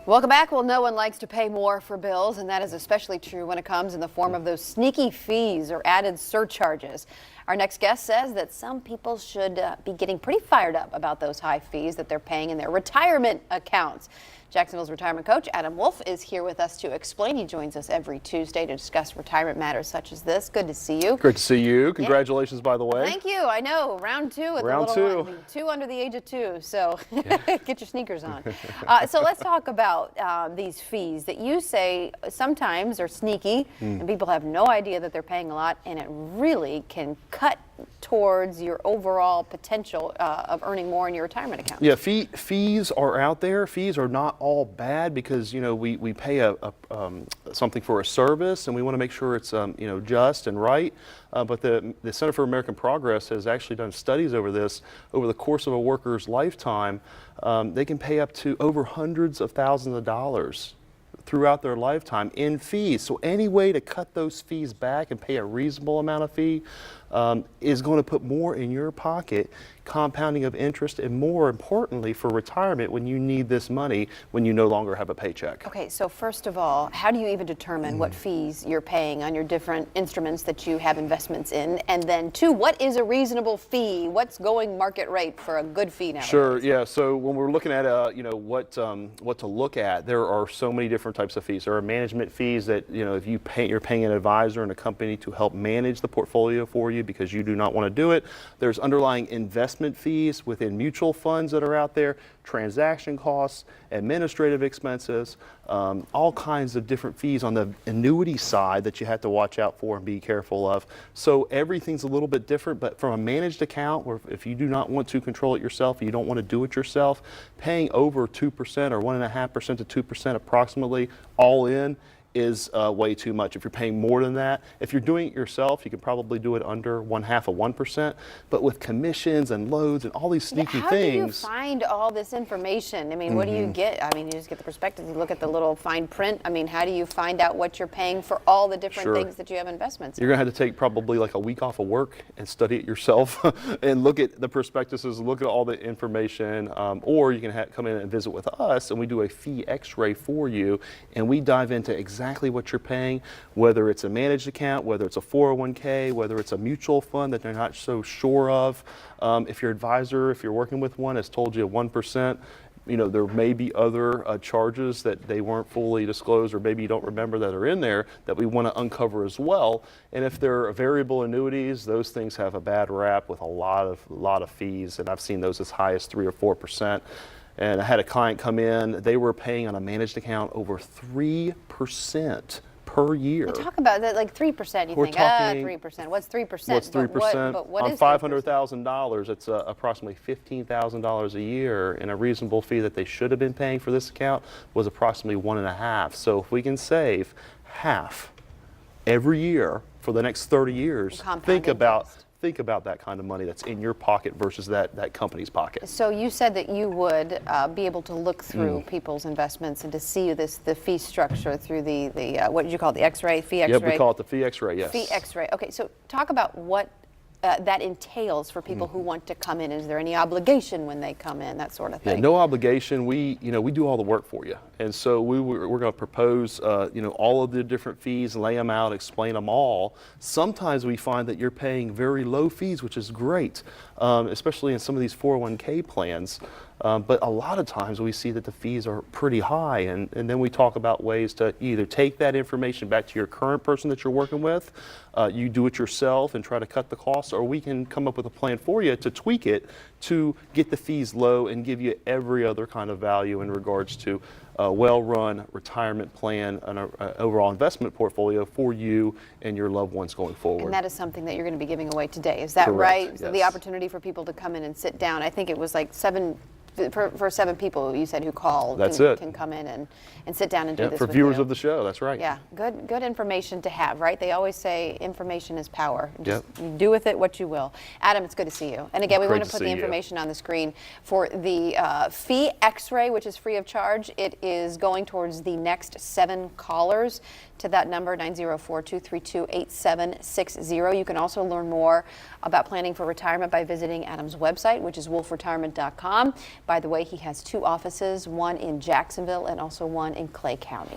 Welcome back. Well, no one likes to pay more for bills, and that is especially true when it comes in the form of those sneaky fees or added surcharges. Our next guest says that some people should be getting pretty fired up about those high fees that they're paying in their retirement accounts. Jacksonville's retirement coach, Adam Wolf, is here with us to explain. He joins us every Tuesday to discuss retirement matters such as this. Good to see you. Great to see you. Congratulations, by the way. Thank you. I know. Round two with Round the little one. Two under the age of 2. So get your sneakers on. So let's talk about these fees that you say sometimes are sneaky and people have no idea that they're paying a lot, and it really can cut towards your overall potential of earning more in your retirement account. Yeah, fees are out there. Fees are not all bad because, you know, we pay something for a service, and we want to make sure it's just and right. But the Center for American Progress has actually done studies over this. Over the course of a worker's lifetime, they can pay up to over hundreds of thousands of dollars throughout their lifetime in fees. So any way to cut those fees back and pay a reasonable amount of fee is going to put more in your pocket, compounding of interest, and more importantly for retirement when you need this money when you no longer have a paycheck. Okay, so first of all, how do you even determine what fees you're paying on your different instruments that you have investments in? And then two, what is a reasonable fee? What's going market rate for a good fee nowadays? Sure, yeah, so when we're looking at what to look at, there are so many different types of fees. There are management fees that, if you're paying an advisor and a company to help manage the portfolio for you because you do not want to do it. There's underlying investment fees within mutual funds that are out there, transaction costs, administrative expenses, all kinds of different fees on the annuity side that you have to watch out for and be careful of. So everything's a little bit different, but from a managed account, where if you do not want to control it yourself, you don't want to do it yourself, paying over 2% or 1.5% to 2% approximately all in is way too much. If you're paying more than that, if you're doing it yourself, you can probably do it under 0.5 of 1%. But with commissions and loads and all these sneaky things. How do you find all this information? I mean, what do you get? I mean, you just get the perspective. You look at the little fine print. I mean, how do you find out what you're paying for all the different things that you have investments in? You're going to have to take probably like a week off of work and study it yourself and look at the prospectuses, look at all the information, or you can come in and visit with us, and we do a fee Xray for you, and we dive into exactly what you're paying, whether it's a managed account, whether it's a 401k, whether it's a mutual fund that they're not so sure of. If your advisor, if you're working with one, has told you 1%, there may be other charges that they weren't fully disclosed, or maybe you don't remember that are in there, that we want to uncover as well. And if they're variable annuities, those things have a bad rap with a lot of fees, and I've seen those as high as 3 or 4%. And I had a client come in, they were paying on a managed account over 3% per year. Talk about that, like 3%, you We're think, talking, 3%. What's 3%? What's 3%? But what on is $500,000, it's approximately $15,000 a year, and a reasonable fee that they should have been paying for this account was approximately 1.5. So if we can save half every year for the next 30 years, think about that kind of money that's in your pocket versus that company's pocket. So you said that you would be able to look through people's investments and to see the fee structure through the what did you call it, the Xray, fee Xray? Yep, we call it the fee Xray, yes. Fee Xray. Okay, so talk about what that entails for people who want to come in. Is there any obligation when they come in, that sort of thing? Yeah, no obligation. We do all the work for you, and so we're going to propose all of the different fees, lay them out, explain them all. Sometimes we find that you're paying very low fees, which is great, especially in some of these 401k plans. But a lot of times we see that the fees are pretty high, and then we talk about ways to either take that information back to your current person that you're working with, you do it yourself and try to cut the costs, or we can come up with a plan for you to tweak it to get the fees low and give you every other kind of value in regards to a well-run retirement plan and an overall investment portfolio for you and your loved ones going forward. And that is something that you're going to be giving away today. Is that Correct, right? yes. So the opportunity for people to come in and sit down. I think it was like for 7 people you said who called. Can come in and sit down and do this for with viewers you. of the show, that's right. Yeah, good information to have, right? They always say information is power. Just Yep. do with it what you will. Adam, it's good to see you. And again, we Great want to to put the see you. information on the screen for the fee Xray, which is free of charge. It is going towards the next 7 callers to that number, 904-232-8760. You can also learn more about planning for retirement by visiting Adam's website, which is wolfretirement.com. By the way, he has 2 offices, one in Jacksonville and also one in Clay County.